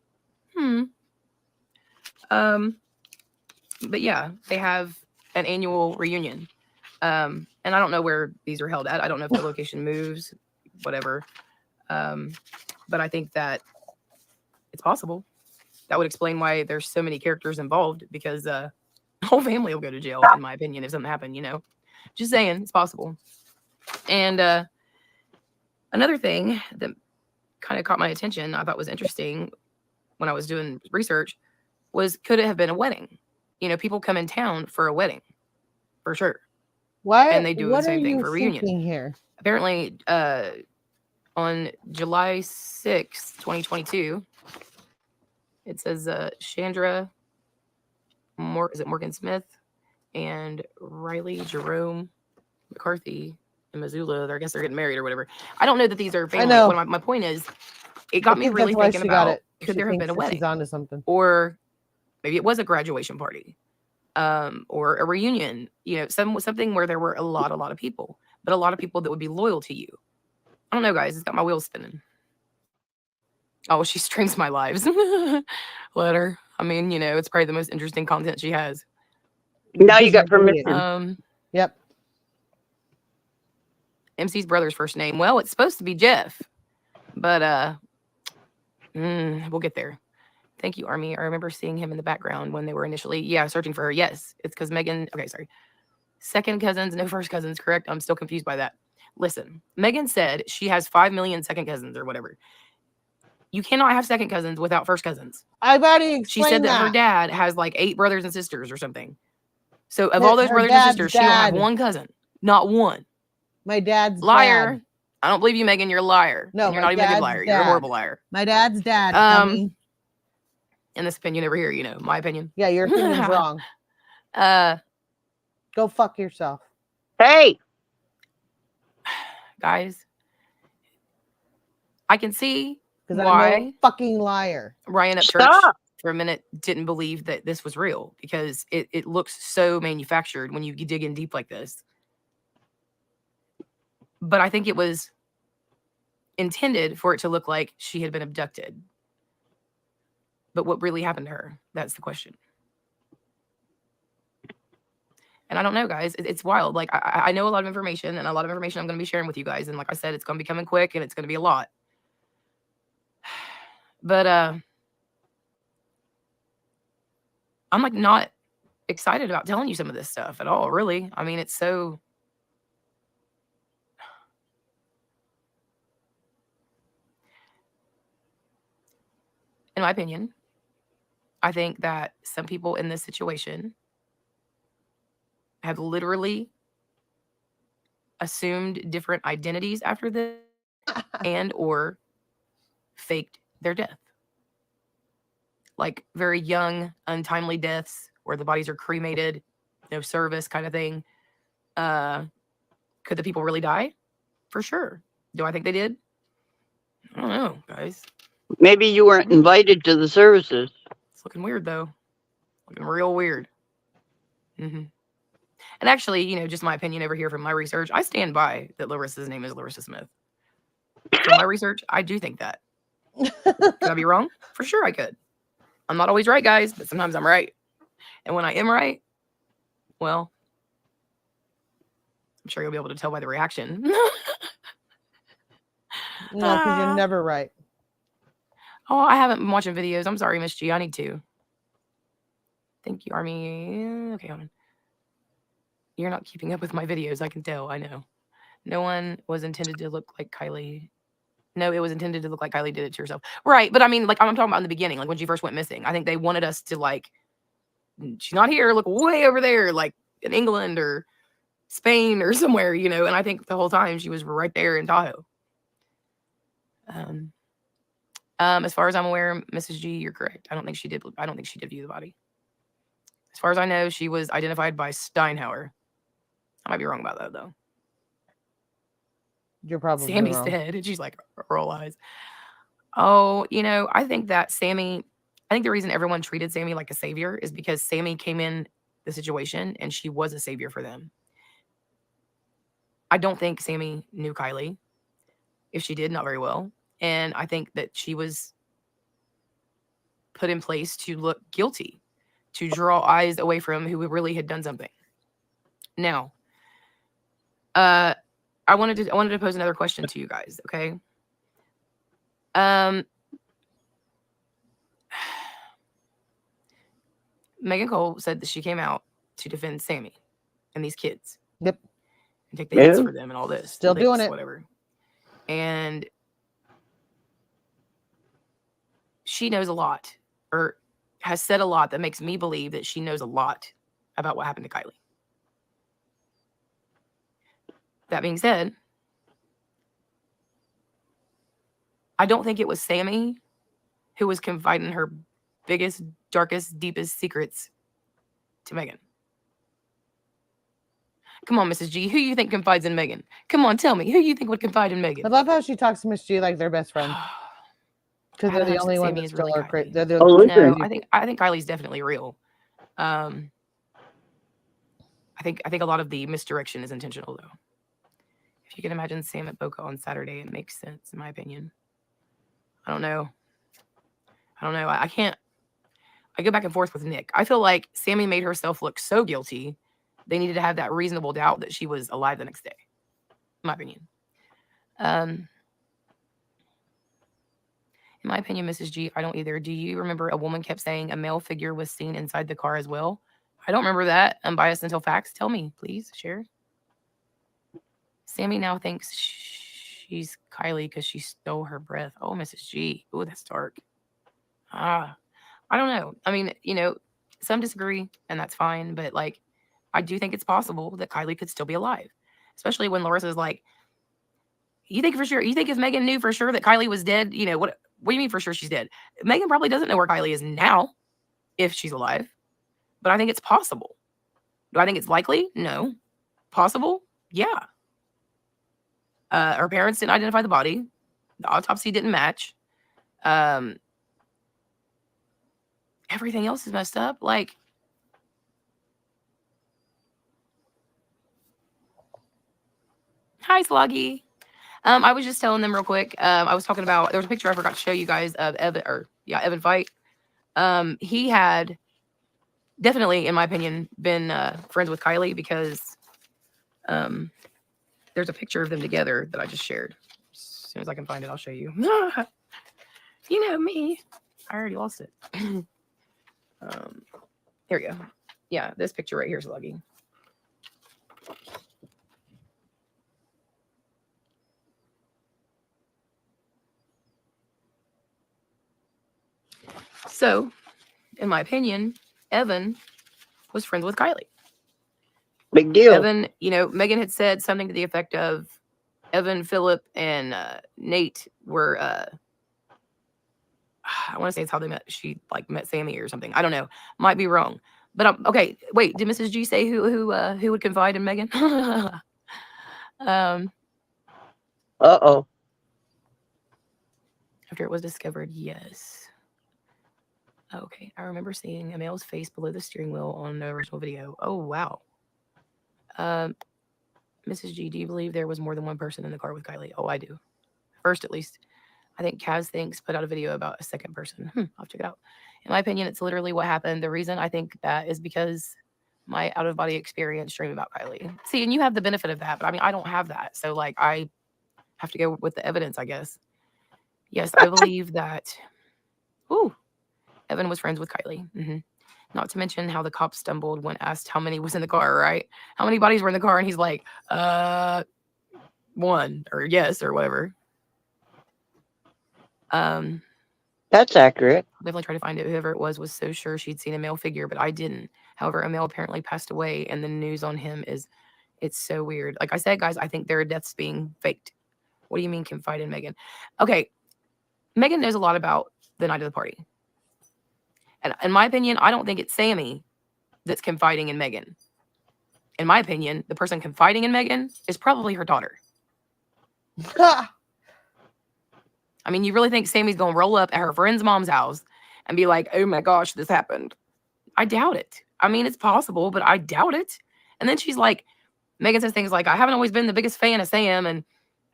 But yeah, they have an annual reunion. And I don't know where these are held at. I don't know if the location moves, whatever. But I think that it's possible. That would explain why there's so many characters involved, because the whole family will go to jail, in my opinion, if something happened, you know. Just saying, it's possible. And another thing that kind of caught my attention, I thought was interesting when I was doing research, was could it have been a wedding? You know, people come in town for a wedding, for sure. Why? and they do the what same are thing you for reunion. thinking here? Apparently, on July 6th, 2022, it says Chandra is it Morgan Smith and Riley Jerome McCarthy and Missoula. I guess they're getting married or whatever. I don't know that these are family. know. What my point is, it got I me think really that's why thinking she got about it. could She there have been a thinks that she's wedding, onto something. or maybe it was a graduation party, or a reunion. You know, something where there were a lot of people, but a lot of people that would be loyal to you. I don't know, guys. It's got my wheels spinning. Oh, she streams my lives. Let her. I mean, you know, it's probably the most interesting content she has. Now you She's got an permission. idiot. Yep. MC's brother's first name. Well, it's supposed to be Jeff, but we'll get there. Thank you, Army. I remember seeing him in the background when they were initially, searching for her. Yes, it's because Megan. Okay, sorry. Second cousins, no first cousins. Correct. I'm still confused by that. Listen, Megan said she has 5 million second cousins or whatever. You cannot have second cousins without first cousins. I've already explained She said that her dad has like 8 brothers and sisters or something. So of That all those her brothers and dad's sisters, she will have dad. one cousin, not one. My dad's Liar. dad. I don't believe you, Megan. You're a liar. No, and you're my not even a good dad's liar. You're a dad. horrible liar. My dad's dad. In this opinion over here, you know, my opinion. Yeah, your opinion's wrong. Go fuck yourself. Hey, Guys, I can see Because I'm why a fucking liar. Ryan at church stop. for a minute didn't believe that this was real, because it looks so manufactured when you dig in deep like this. But I think it was intended for it to look like she had been abducted. But what really happened to her? That's the question. And I don't know, guys. It's wild. Like, I know a lot of information, and a lot of information I'm going to be sharing with you guys. And like I said, it's going to be coming quick, and it's going to be a lot. But I'm like not excited about telling you some of this stuff at all, really. I mean, it's so... In my opinion, I think that some people in this situation have literally assumed different identities after this and or faked their death. Like very young, untimely deaths where the bodies are cremated, no service kind of thing. Could the people really die? For sure. Do I think they did? I don't know, guys. Maybe you weren't invited to the services. It's looking weird, though. Looking real weird. And actually, you know, just my opinion over here from my research, I stand by that Larissa's name is Larissa Smith. From my research, I do think that. Could I be wrong? For sure I could. I'm not always right, guys, but sometimes I'm right. And when I am right, well, I'm sure you'll be able to tell by the reaction. No, because you're never right. Oh, I haven't been watching videos. I'm sorry, Miss G. I need to. Thank you, Army. Okay, hold on. You're not keeping up with my videos. I can tell. I know. No one was intended to look like Kylie. No, it was intended to look like Kylie did it to herself. Right. But I mean, like, I'm talking about in the beginning, like when she first went missing. I think they wanted us to, like, she's not here. Look way over there, like in England or Spain or somewhere, you know. And I think the whole time she was right there in Tahoe. As far as I'm aware, Mrs. G, you're correct. I don't think she did view the body. As far as I know, she was identified by Steinhauer. I might be wrong about that though. You're probably Sammy wrong. said, and she's like, roll eyes. Oh, I think that Sammy, I think the reason everyone treated Sammy like a savior is because Sammy came in the situation and she was a savior for them. I don't think Sammy knew Kylie. If she did, not very well. And I think that she was put in place to look guilty, to draw eyes away from who really had done something. Now, I wanted to pose another question to you guys, okay? Megan Cole said that she came out to defend Sammy and these kids. Yep. And take the hits Yeah. for them and all this. Still licks, doing it. Whatever. And she knows a lot, or has said a lot that makes me believe that she knows a lot about what happened to Kylie. That being said, I don't think it was Sammy who was confiding her biggest, darkest, deepest secrets to Megan. Come on, Mrs. G. Who you think confides in Megan? Come on, tell me. Who you think would confide in I Megan? love how she talks to Miss G like they're best friends. Because I they're have a the hunch only that ones Sammy that is still really are crazy. Kylie. They're the Oh, only listen. No, I think Kylie's definitely real. I think a lot of the misdirection is intentional though. If you can imagine Sam at Boca on Saturday, it makes sense in my opinion. I don't know. I can't. I go back and forth with Nick. I feel like Sammy made herself look so guilty. They needed to have that reasonable doubt that she was alive the next day. In my opinion. In my opinion, Mrs. G, I don't either. Do you remember a woman kept saying a male figure was seen inside the car as well? I don't remember that. Unbiased until facts. Tell me, please. Share. Sammy now thinks she's Kylie because she stole her breath. Oh, Mrs. G. Oh, that's dark. I don't know. I mean, some disagree, and that's fine. But like, I do think it's possible that Kylie could still be alive, especially when Larissa's like, "You think for sure? You think if Megan knew for sure that Kylie was dead? What do you mean for sure she's dead? Megan probably doesn't know where Kylie is now, if she's alive. But I think it's possible. Do I think it's likely? No. Possible? Yeah. Her parents didn't identify the body. The autopsy didn't match. Everything else is messed up. Like, hi, Sloggy. I was just telling them real quick. I was talking about, there was a picture I forgot to show you guys of Evan Fight. He had definitely, in my opinion, been friends with Kylie because there's a picture of them together that I just shared. As soon as I can find it, I'll show you. You know me. I already lost it. Here we go. Yeah, this picture right here is Sluggy. So, in my opinion, Evan was friends with Kylie. Big deal. Evan, Megan had said something to the effect of Evan, Philip, and Nate were, I want to say it's how they met. She met Sammy or something. I don't know. Might be wrong. But okay, wait. Did Mrs. G say who would confide in Megan? Uh-oh. After it was discovered, yes. Okay, I remember seeing a male's face below the steering wheel on the original video. Oh, wow. Mrs. G, do you believe there was more than one person in the car with Kylie? Oh, I do. First, at least. I think Kaz Thinks put out a video about a second person. I'll check it out. In my opinion, it's literally what happened. The reason I think that is because my out-of-body experience stream about Kylie. See, and you have the benefit of that, but I mean, I don't have that. So, I have to go with the evidence, I guess. Yes, I believe that. Ooh. Evan was friends with Kylie. Mm-hmm. Not to mention how the cop stumbled when asked how many was in the car, right? How many bodies were in the car? And he's like, one, or yes, or whatever. That's accurate. I'll definitely try to find it. Whoever it was so sure she'd seen a male figure, but I didn't. However, a male apparently passed away, and the news on him it's so weird. Like I said, guys, I think there are deaths being faked. What do you mean confide in Megan? Okay, Megan knows a lot about the night of the party. And in my opinion, I don't think it's Sammy that's confiding in Megan. In my opinion, the person confiding in Megan is probably her daughter. I mean, you really think Sammy's going to roll up at her friend's mom's house and be like, oh my gosh, this happened? I doubt it. I mean, it's possible, but I doubt it. And then she's like, Megan says things like, I haven't always been the biggest fan of Sam. And,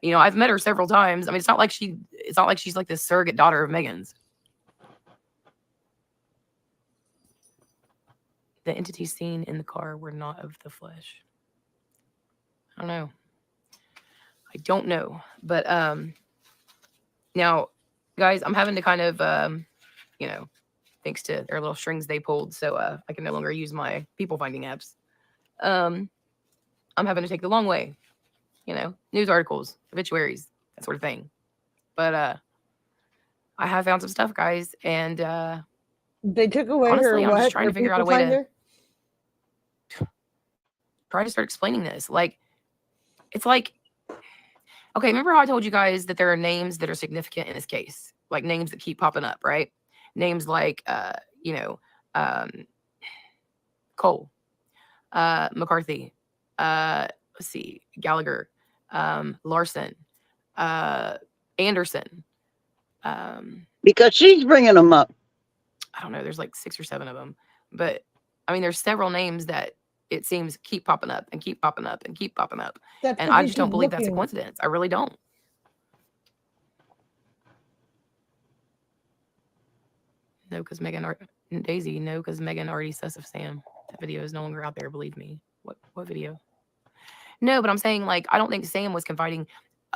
you know, I've met her several times. I mean, it's not like she's like this surrogate daughter of Megan's. The entities seen in the car were not of the flesh. I don't know. I don't know. But now, guys, I'm having to kind of, you know, thanks to their little strings they pulled, so I can no longer use my people finding apps. I'm having to take the long way, you know, news articles, obituaries, that sort of thing. But I have found some stuff, guys, and They took away honestly, her I'm just what? trying Her to figure out a people way to finder? try to start explaining this. Like, it's like, okay, remember how I told you guys that there are names that are significant in this case, like names that keep popping up, right? Names like, you know, Cole, McCarthy, let's see, Gallagher, Larson, Anderson. Because she's bringing them up. I don't know. There's like 6 or 7 of them, but I mean, there's several names that it seems keep popping up and keep popping up and keep popping up, That's and 'cause I you just don't keep believe that's a looking. coincidence. I really don't. No, because Daisy. No, because Megan already sus of Sam. That video is no longer out there. Believe me. What video? No, but I'm saying, like, I don't think Sam was confiding.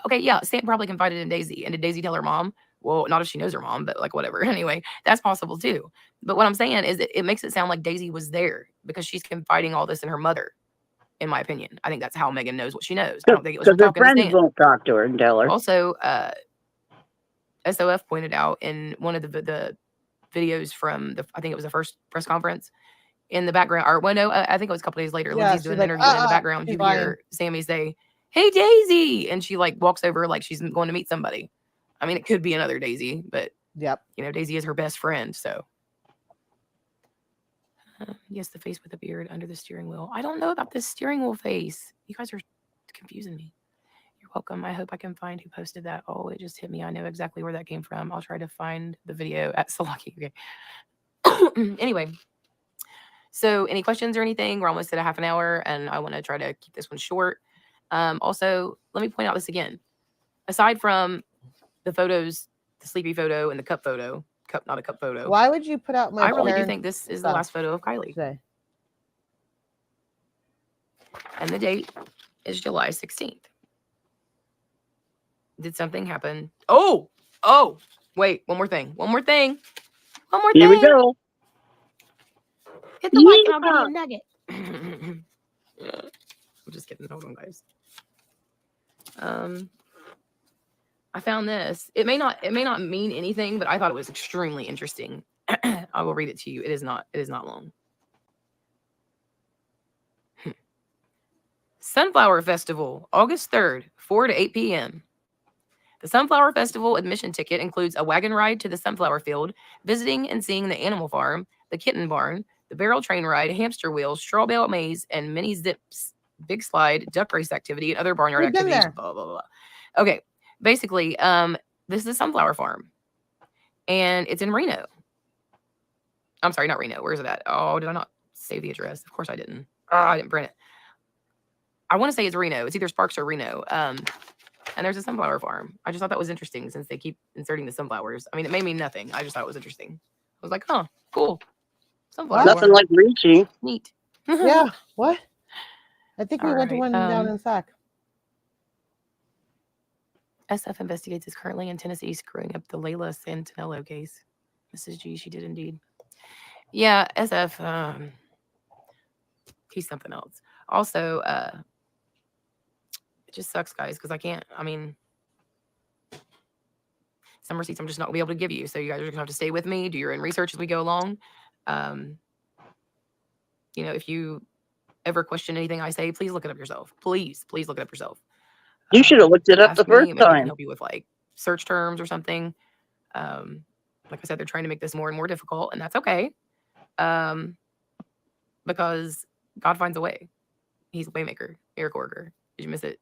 Okay, yeah, Sam probably confided in Daisy. And did Daisy tell her mom? Well, not if she knows her mom, but like whatever. Anyway, that's possible too. But what I'm saying is it makes it sound like Daisy was there because she's confiding all this in her mother, in my opinion. I think that's how Megan knows what she knows. I don't think it was her Because her talking to friends Sam. won't talk to her and tell her. Also, SOF pointed out in one of the videos from I think it was the first press conference, in the background, or well, no, I think it was a couple days later. Yeah, Lindsay's she's doing like, an interview, and in the background, she's you hear lying. Sammy say, "Hey, Daisy," and she like walks over like she's going to meet somebody. I mean, it could be another Daisy, but Yep. you know, Daisy is her best friend. So, yes, the face with the beard under the steering wheel. I don't know about this steering wheel face. You guys are confusing me. You're welcome. I hope I can find who posted that. Oh, it just hit me. I know exactly where that came from. I'll try to find the video at Salaki. Okay. Anyway. So any questions or anything? We're almost at a half an hour, and I want to try to keep this one short. Also, let me point out this again. Aside from the photos, the sleepy photo and the cup photo, not a cup photo. Why would you put out my I really do parents' think this is the stuff last photo of Kylie. today? And the date is July 16th. Did something happen? Oh, wait, one more thing. Here we go. Hit the mic and I'll give you a nugget. I'm just kidding. Hold on, guys. I found this. It may not mean anything, but I thought it was extremely interesting. I will read it to you. It is not long. Sunflower Festival, August 3rd, 4 to 8 p.m. The Sunflower Festival admission ticket includes a wagon ride to the sunflower field, visiting and seeing the animal farm, the kitten barn, the barrel train ride, hamster wheels, straw bale maze, and mini zips, big slide, duck race activity, and other barnyard We've been activities. there. Blah, blah, blah. Okay, basically, this is a sunflower farm, and it's in Reno. I'm sorry, not Reno. Where is it at? Oh, did I not save the address? Of course I didn't. I didn't print it. I want to say it's Reno. It's either Sparks or Reno. And there's a sunflower farm. I just thought that was interesting since they keep inserting the sunflowers. I mean, it may mean nothing. I just thought it was interesting. I was like, huh, cool. Sunflower Nothing farm. like reaching. Neat. Yeah. What? I think we All went to right, one down in Sac. SF investigates is currently in Tennessee screwing up the Layla Santinello case. Mrs. G, she did indeed. Yeah, SF, he's something else. Also, it just sucks, guys, because I mean, some receipts I'm just not going to be able to give you. So you guys are going to have to stay with me, do your own research as we go along. You know, if you ever question anything I say, please look it up yourself. Please look it up yourself. You should have looked it up ask the me. first Maybe I can time. help you with like search terms or something. Like I said, they're trying to make this more and more difficult, and that's okay. Because God finds a way. He's a waymaker, miracle worker. Did you miss it?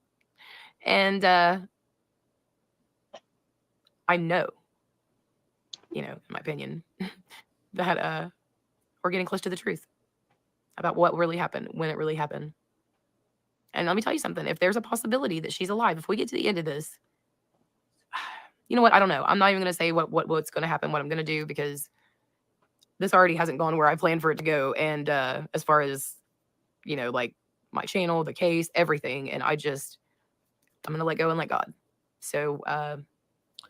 And I know, in my opinion, that we're getting close to the truth about what really happened, when it really happened. And let me tell you something. If there's a possibility that she's alive, if we get to the end of this, you know what? I don't know. I'm not even going to say what's going to happen, what I'm going to do, because this already hasn't gone where I planned for it to go. And as far as, like my channel, the case, everything. And I'm going to let go and let God. So,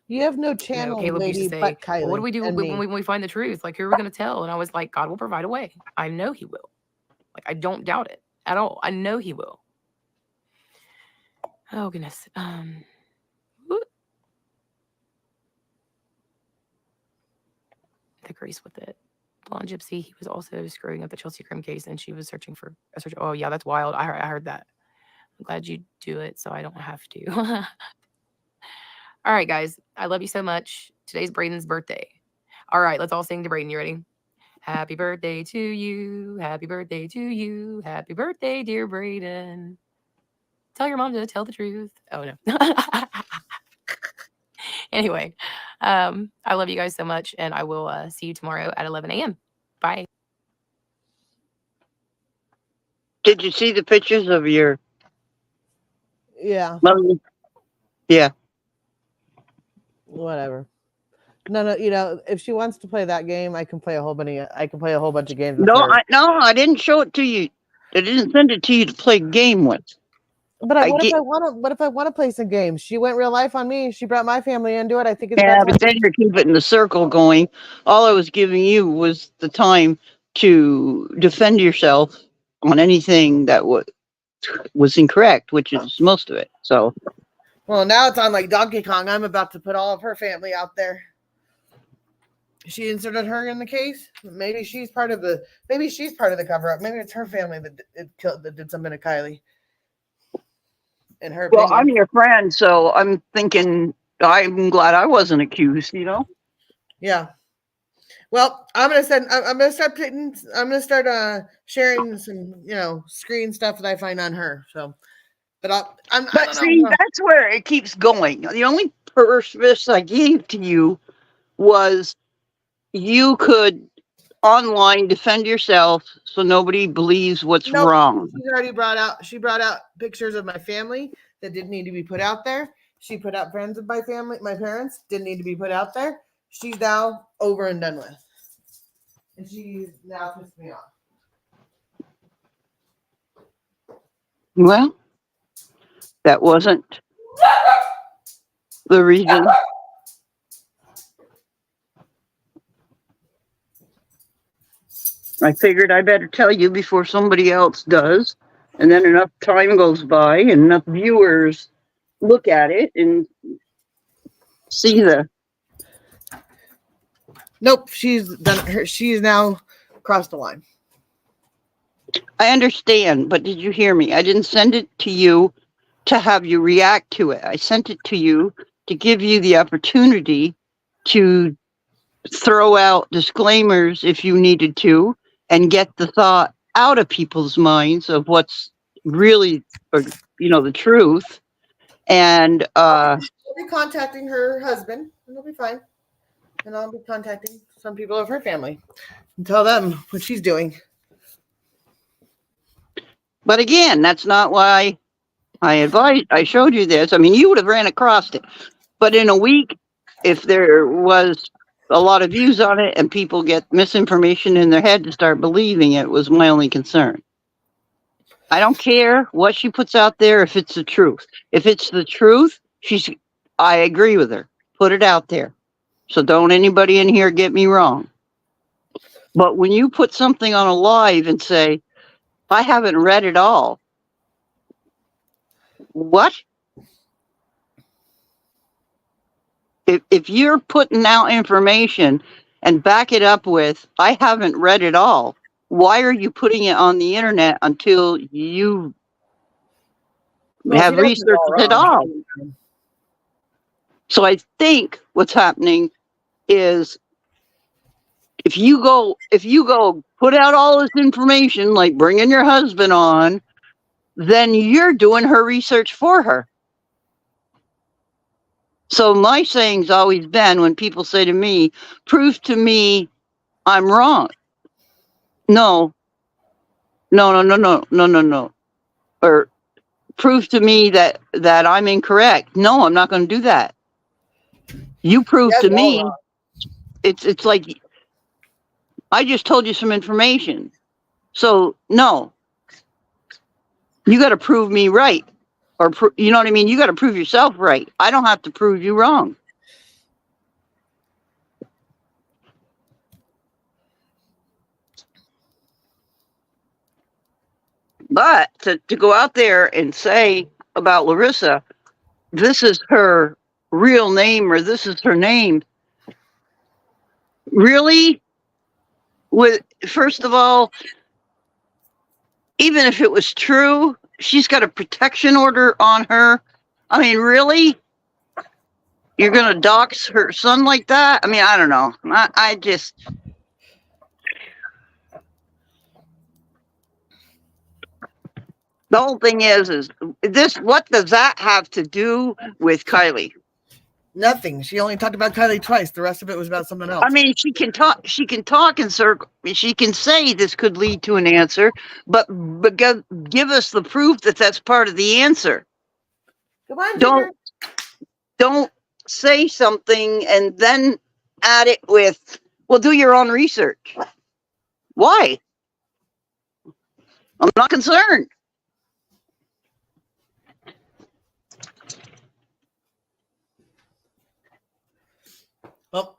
You have no channel, Caleb used to lady, say, but Kylie. well, what do we do and me. when we find the truth? Like, who are we going to tell? And I was like, God will provide a way. I know he will. Like, I don't doubt it at all. I know he will. Oh, goodness. The grace with it. Blonde Gypsy, he was also screwing up the Chelsea Grim case, and she was searching for a search. Oh, yeah, that's wild. I heard that. I'm glad you do it so I don't have to. All right, guys. I love you so much. Today's Braden's birthday. All right, let's all sing to Braden. You ready? Happy birthday to you. Happy birthday to you. Happy birthday, dear Braden. Tell your mom to tell the truth. Oh, no. Anyway, I love you guys so much, and I will see you tomorrow at 11 a.m. Bye. Did you see the pictures of your Yeah, mother? Yeah. whatever. No, if she wants to play that game, I can play a whole bunch of games with No, her. I didn't show it to you. I didn't send it to you to play game with. But I what get- if I want to play some games? She went real life on me. She brought my family into it. I think it's Yeah, about but then you're keeping the circle going. All I was giving you was the time to defend yourself on anything that was incorrect, which is most of it. So Well, now it's on like Donkey Kong. I'm about to put all of her family out there. She inserted her in the case. Maybe she's part of the cover up. Maybe it's her family that did something to Kylie. In her well, opinion. I'm your friend, so I'm thinking I'm glad I wasn't accused, Yeah. Well, I'm gonna start sharing some screen stuff that I find on her. So, but I But don't see, know. that's where it keeps going. The only purpose I gave to you was you could online defend yourself so nobody believes what's Nope. wrong. She brought out pictures of my family that didn't need to be put out there. She put out friends of my family, my parents didn't need to be put out there. She's now over and done with. And she's now pissed me off. Well, that wasn't the reason. I figured I better tell you before somebody else does. And then enough time goes by and enough viewers look at it and see Nope, she's now crossed the line. I understand, but did you hear me? I didn't send it to you to have you react to it. I sent it to you to give you the opportunity to throw out disclaimers if you needed to and get the thought out of people's minds of what's really, the truth. And I'll be contacting her husband, and it'll be fine. And I'll be contacting some people of her family and tell them what she's doing. but again, that's not why I showed you this. I mean, you would have ran across it. But in a week, if there was a lot of views on it and people get misinformation in their head to start believing it, was my only concern. I don't care what she puts out there if it's the truth. If it's the truth, I agree with her. Put it out there. So don't anybody in here get me wrong. But when you put something on a live and say, I haven't read it all. What? If you're putting out information and back it up with, I haven't read it all, why are you putting it on the internet until you Well, have she doesn't do researched it all. So I think what's happening is if you go put out all this information, like bringing your husband on, then you're doing her research for her. So my saying's always been when people say to me, prove to me I'm wrong. No. Or prove to me that I'm incorrect. No, I'm not going to do that. You prove Yes, to all me. wrong. It's like I just told you some information. So no, you got to prove me right, or you know what I mean. You got to prove yourself right. I don't have to prove you wrong. But to go out there and say about Larissa, this is her real name or this is her name, really? With first of all, even if it was true, she's got a protection order on her. I mean, really? You're going to dox her son like that? I mean, I don't know. I just. The whole thing is this, what does that have to do with Kylie? Nothing. She only talked about Kylie twice. The rest of it was about something else. I mean, she can talk in circle. She can say this could lead to an answer, but give us the proof that that's part of the answer. Come on, Don't say something and then add it with, well, do your own research. Why? I'm not concerned. Well,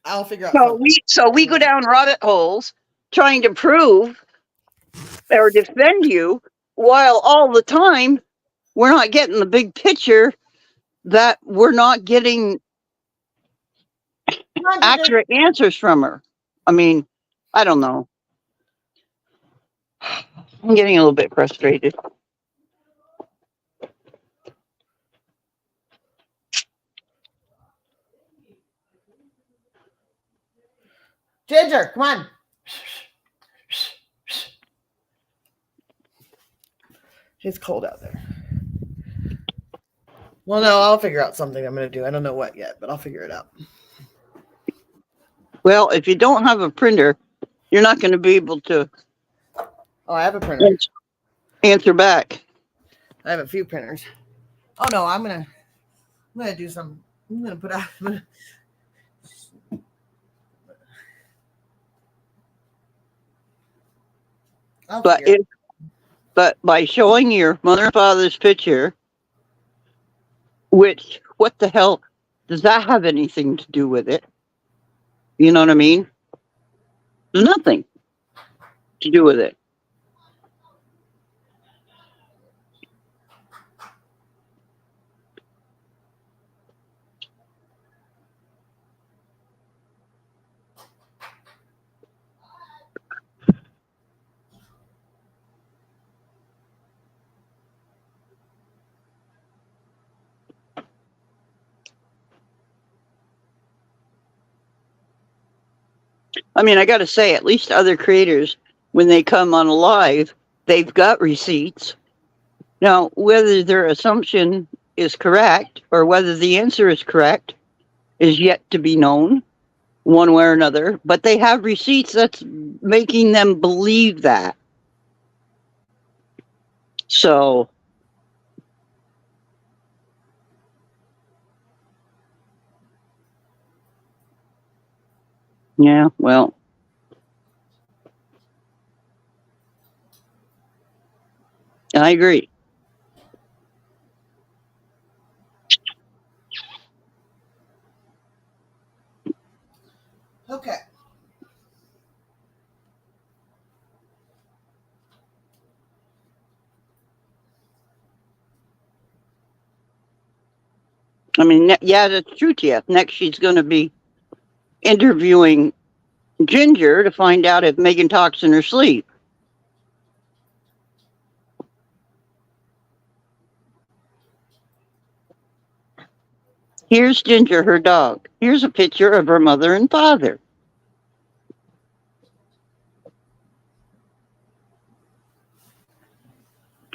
I'll figure out. So something. we go down rabbit holes trying to prove or defend you, while all the time we're not getting the big picture, that we're not getting accurate answers from her. I mean, I don't know. I'm getting a little bit frustrated. Ginger, come on. It's cold out there. Well, no, I'll figure out something I'm going to do. I don't know what yet, but I'll figure it out. Well, if you don't have a printer, you're not going to be able to Oh, I have a printer. answer back. I have a few printers. Oh no, I'm gonna do some. I'm gonna put out. But by showing your mother and father's picture, which, what the hell does that have anything to do with it? You know what I mean? There's nothing to do with it. I mean, I got to say, at least other creators, when they come on a live, they've got receipts. Now, whether their assumption is correct or whether the answer is correct is yet to be known, one way or another. But they have receipts that's making them believe that. So, yeah, well. I agree. Okay. I mean, yeah, that's true, Jeff. Next, she's going to be interviewing Ginger to find out if Megan talks in her sleep. Here's Ginger, her dog. Here's a picture of her mother and father.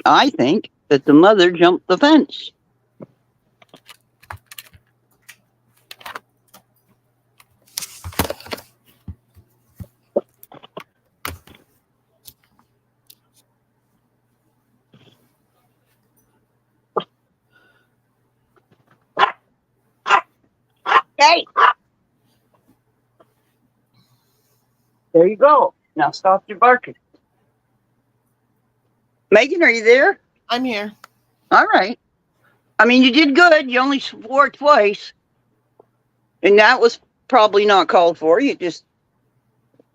I think that the mother jumped the fence. Hey! There you go. Now stop your barking. Megan, are you there? I'm here. All right. I mean, you did good. You only swore twice. And that was probably not called for. You just,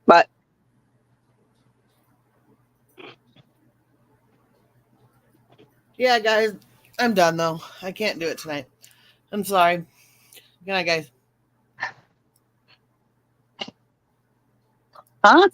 but Yeah, guys, I'm done though. I can't do it tonight. I'm sorry. Good night, guys. huh?